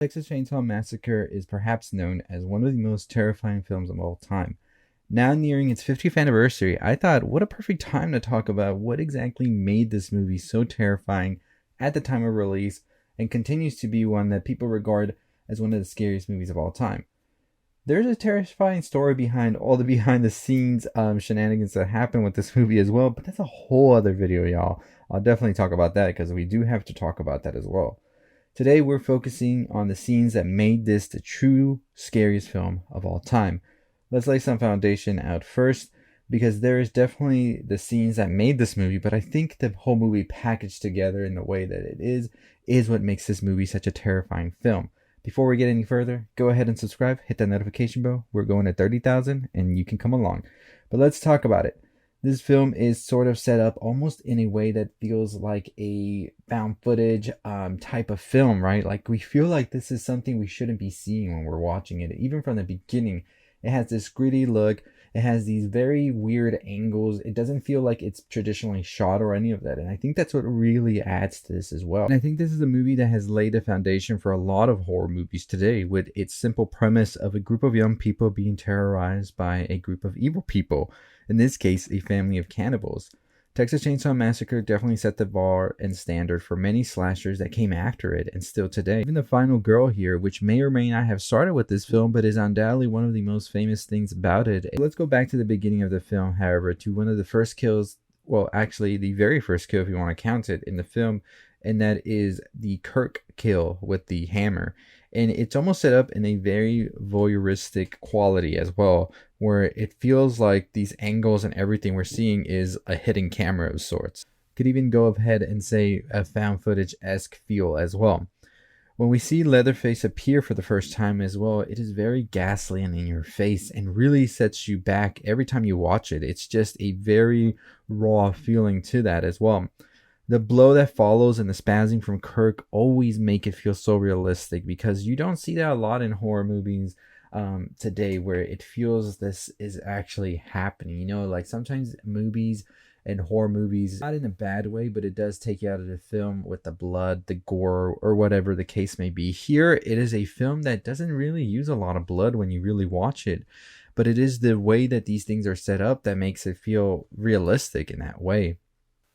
Texas Chainsaw Massacre is perhaps known as one of the most terrifying films of all time. Now nearing its 50th anniversary, I thought what a perfect time to talk about what exactly made this movie so terrifying at the time of release and continues to be one that people regard as one of the scariest movies of all time. There's a terrifying story behind all the behind the scenes shenanigans that happen with this movie as well, but that's a whole other video, y'all. I'll definitely talk about that because we do have to talk about that as well. Today, we're focusing on the scenes that made this the true scariest film of all time. Let's lay some foundation out first, because there is definitely the scenes that made this movie, but I think the whole movie packaged together in the way that it is what makes this movie such a terrifying film. Before we get any further, go ahead and subscribe, hit that notification bell. We're going to 30,000 and you can come along. But let's talk about it. This film is sort of set up almost in a way that feels like a found footage type of film, right? Like we feel like this is something we shouldn't be seeing when we're watching it. Even from the beginning, it has this gritty look. It has these very weird angles. It doesn't feel like it's traditionally shot or any of that. And I think that's what really adds to this as well. And I think this is a movie that has laid the foundation for a lot of horror movies today, with its simple premise of a group of young people being terrorized by a group of evil people. In this case, a family of cannibals. Texas Chainsaw Massacre definitely set the bar and standard for many slashers that came after it, and still today. Even the final girl here, which may or may not have started with this film, but is undoubtedly one of the most famous things about it. Let's go back to the beginning of the film, however, to one of the first kills, well, actually the very first kill if you want to count it in the film, and that is the Kirk kill with the hammer. And it's almost set up in a very voyeuristic quality as well, where it feels like these angles and everything we're seeing is a hidden camera of sorts. Could even go ahead and say a found footage-esque feel as well. When we see Leatherface appear for the first time as well, it is very ghastly and in your face and really sets you back every time you watch it. It's just a very raw feeling to that as well. The blow that follows and the spazzing from Kirk always make it feel so realistic, because you don't see that a lot in horror movies today, where it feels this is actually happening. You know, like sometimes movies and horror movies, not in a bad way, but it does take you out of the film with the blood, the gore, or whatever the case may be. Here, it is a film that doesn't really use a lot of blood when you really watch it, but it is the way that these things are set up that makes it feel realistic in that way.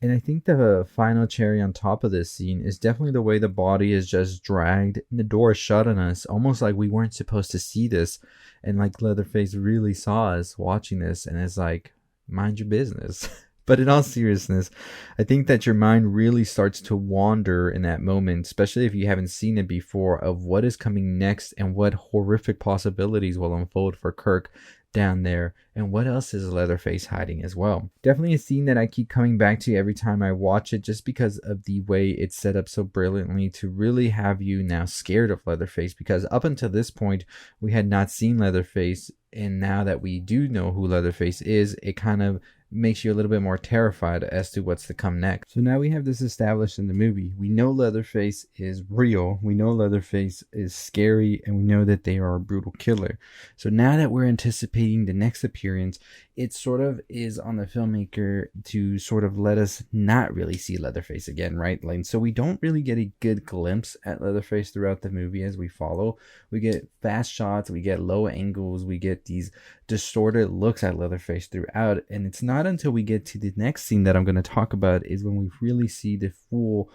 And I think the final cherry on top of this scene is definitely the way the body is just dragged and the door is shut on us, almost like we weren't supposed to see this. And like Leatherface really saw us watching this and is like, mind your business. But in all seriousness, I think that your mind really starts to wander in that moment, especially if you haven't seen it before, of what is coming next and what horrific possibilities will unfold for Kirk down there, and what else is Leatherface hiding as well. Definitely a scene that I keep coming back to every time I watch it, just because of the way it's set up so brilliantly to really have you now scared of Leatherface, because up until this point we had not seen Leatherface, and now that we do know who Leatherface is, it kind of makes you a little bit more terrified as to what's to come next. So now we have this established in the movie. We know Leatherface is real, we know Leatherface is scary, and we know that they are a brutal killer. So now that we're anticipating the next appearance, it sort of is on the filmmaker to sort of let us not really see Leatherface again, right? Like, so we don't really get a good glimpse at Leatherface throughout the movie as we follow. We get fast shots, we get low angles, we get these distorted looks at Leatherface throughout, and it's not until we get to the next scene that I'm going to talk about is when we really see the full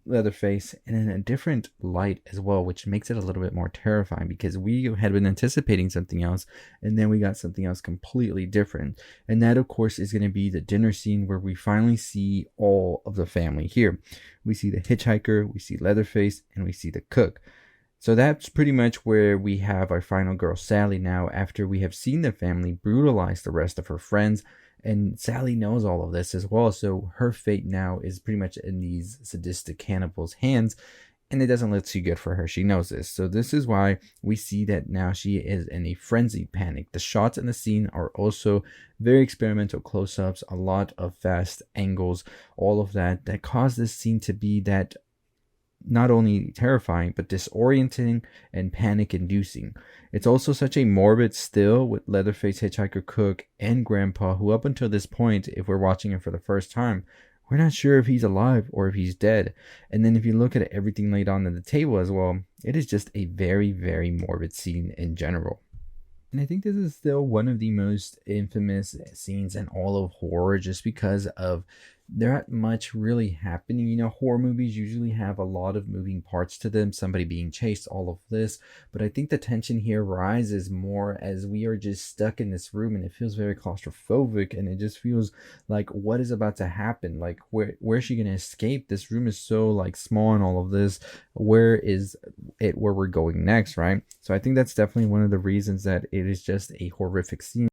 Leatherface, and in a different light as well, which makes it a little bit more terrifying, because we had been anticipating something else and then we got something else completely different. And that of course is going to be the dinner scene, where we finally see all of the family here. We see the hitchhiker, we see Leatherface, and we see the cook. So that's pretty much where we have our final girl, Sally, now, after we have seen the family brutalize the rest of her friends. And Sally knows all of this as well, so her fate now is pretty much in these sadistic cannibals' hands, and it doesn't look too good for her. She knows this. So this is why we see that now she is in a frenzied panic. The shots in the scene are also very experimental close-ups, a lot of fast angles, all of that cause this scene to be that not only terrifying, but disorienting and panic-inducing. It's also such a morbid still with Leatherface, Hitchhiker, Cook, and Grandpa, who up until this point, if we're watching it for the first time, we're not sure if he's alive or if he's dead. And then if you look at everything laid on the table as well, it is just a very, very morbid scene in general. And I think this is still one of the most infamous scenes in all of horror just because of there not much really happening. Horror movies usually have a lot of moving parts to them, somebody being chased, all of this. But I think the tension here rises more as we are just stuck in this room and it feels very claustrophobic and it just feels like what is about to happen? Like where is she gonna escape? This room is so like small and all of this. Where is it where we're going next, right? So I think that's definitely one of the reasons that it is just a horrific scene.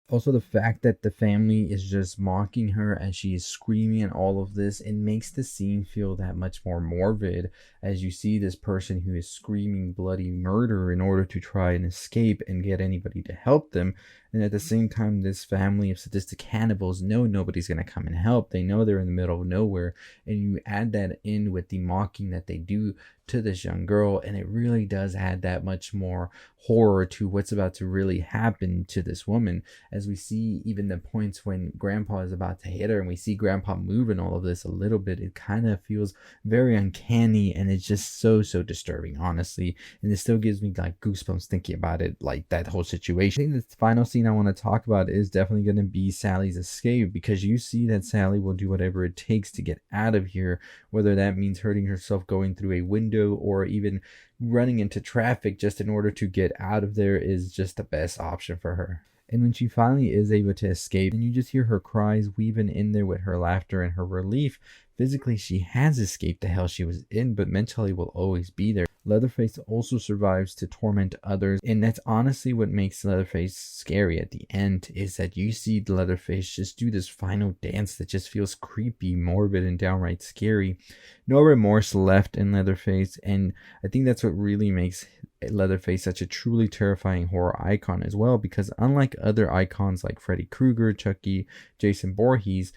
Also, the fact that the family is just mocking her as she is screaming and all of this, it makes the scene feel that much more morbid as you see this person who is screaming bloody murder in order to try and escape and get anybody to help them. And at the same time, this family of sadistic cannibals know nobody's going to come and help. They know they're in the middle of nowhere. And you add that in with the mocking that they do to this young girl, and it really does add that much more horror to what's about to really happen to this woman. As we see even the points when grandpa is about to hit her and we see grandpa moving all of this a little bit, it kind of feels very uncanny and it's just so disturbing, honestly. And it still gives me like goosebumps thinking about it, like that whole situation. I think the final scene I want to talk about is definitely going to be Sally's escape, because you see that Sally will do whatever it takes to get out of here, whether that means hurting herself going through a window or even running into traffic just in order to get out of there is just the best option for her. And when she finally is able to escape, and you just hear her cries weaving in there with her laughter and her relief, physically she has escaped the hell she was in, but mentally will always be there. Leatherface also survives to torment others, and that's honestly what makes Leatherface scary at the end, is that you see Leatherface just do this final dance that just feels creepy, morbid, and downright scary. No remorse left in Leatherface, and I think that's what really makes Leatherface such a truly terrifying horror icon as well, because unlike other icons like Freddy Krueger, Chucky, Jason Voorhees,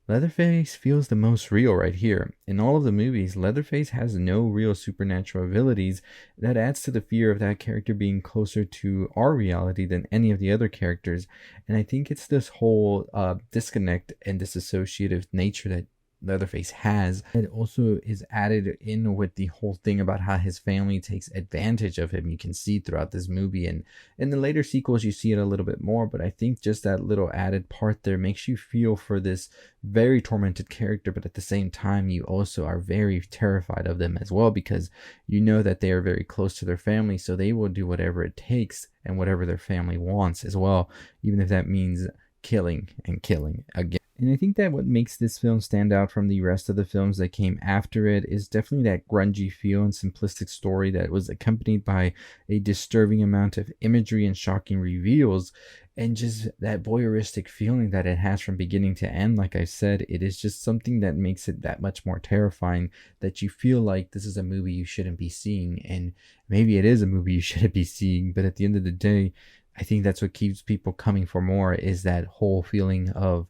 Leatherface feels the most real right here. In all of the movies, Leatherface has no real supernatural abilities. That adds to the fear of that character being closer to our reality than any of the other characters. And I think it's this whole disconnect and disassociative nature that Leatherface has. It also is added in with the whole thing about how his family takes advantage of him. You can see throughout this movie, and in the later sequels you see it a little bit more, but I think just that little added part there makes you feel for this very tormented character, but at the same time you also are very terrified of them as well, because you know that they are very close to their family, so they will do whatever it takes and whatever their family wants as well, even if that means killing and killing again. And I think that what makes this film stand out from the rest of the films that came after it is definitely that grungy feel and simplistic story that was accompanied by a disturbing amount of imagery and shocking reveals, and just that voyeuristic feeling that it has from beginning to end. Like I said, it is just something that makes it that much more terrifying, that you feel like this is a movie you shouldn't be seeing, and maybe it is a movie you shouldn't be seeing, but at the end of the day, I think that's what keeps people coming for more, is that whole feeling of,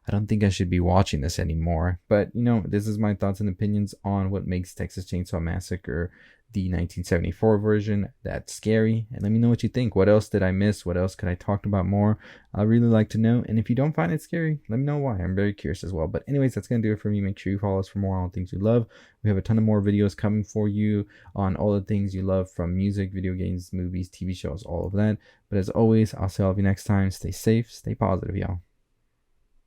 I don't think I should be watching this anymore. But, this is my thoughts and opinions on what makes Texas Chainsaw Massacre, the 1974 version, that scary. And let me know what you think. What else did I miss? What else could I talk about more? I'd really like to know. And if you don't find it scary, let me know why. I'm very curious as well. But anyways, that's going to do it for me. Make sure you follow us for more on things you love. We have a ton of more videos coming for you on all the things you love, from music, video games, movies, TV shows, all of that. But as always, I'll see all of you next time. Stay safe, stay positive, y'all.